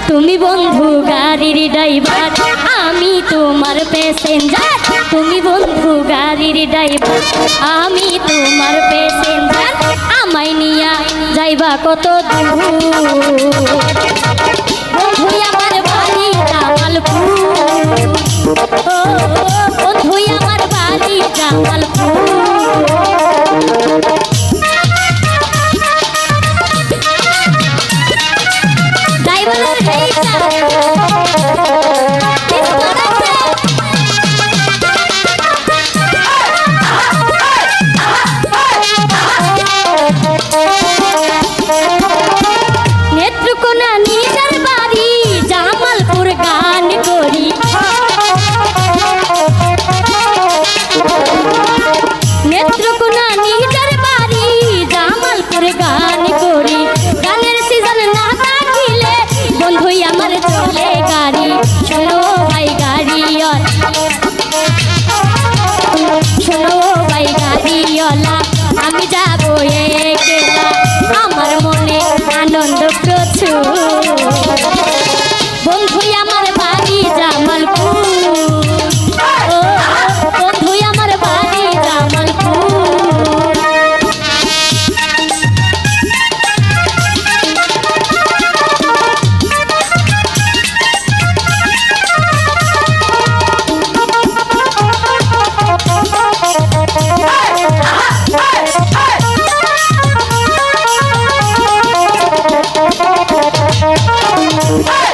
তুমি বন্ধু গাড়ির ড্রাইভার, আমি তোমার প্যাসেঞ্জার। তুমি বন্ধু গাড়ির ড্রাইভার, আমি তোমার প্যাসেঞ্জার। আমায় নিয়া যাইবা কত দূর, বন্ধু আমার বাড়ি জামালপুর। ও বন্ধু আমার বাড়ি জামালপুর। নেত্রকোনা নিজের বাড়ি জামালপুর, গান করি। নেত্রকোনা নিজের বাড়ি জামালপুর, গান করি। গানের সিজন না থাকিলে বন্ধু আমার চলে গাড়ি। শোনো ভাই গাড়িওয়ালা, শোনো ভাই গাড়িওয়ালা, আমি যাবো একলা, আমার মনে আনন্দ প্রচুর। বন্ধু আমার বাড়ি জামালপুর। ও বন্ধু আমার বাড়ি জামালপুর। Hey!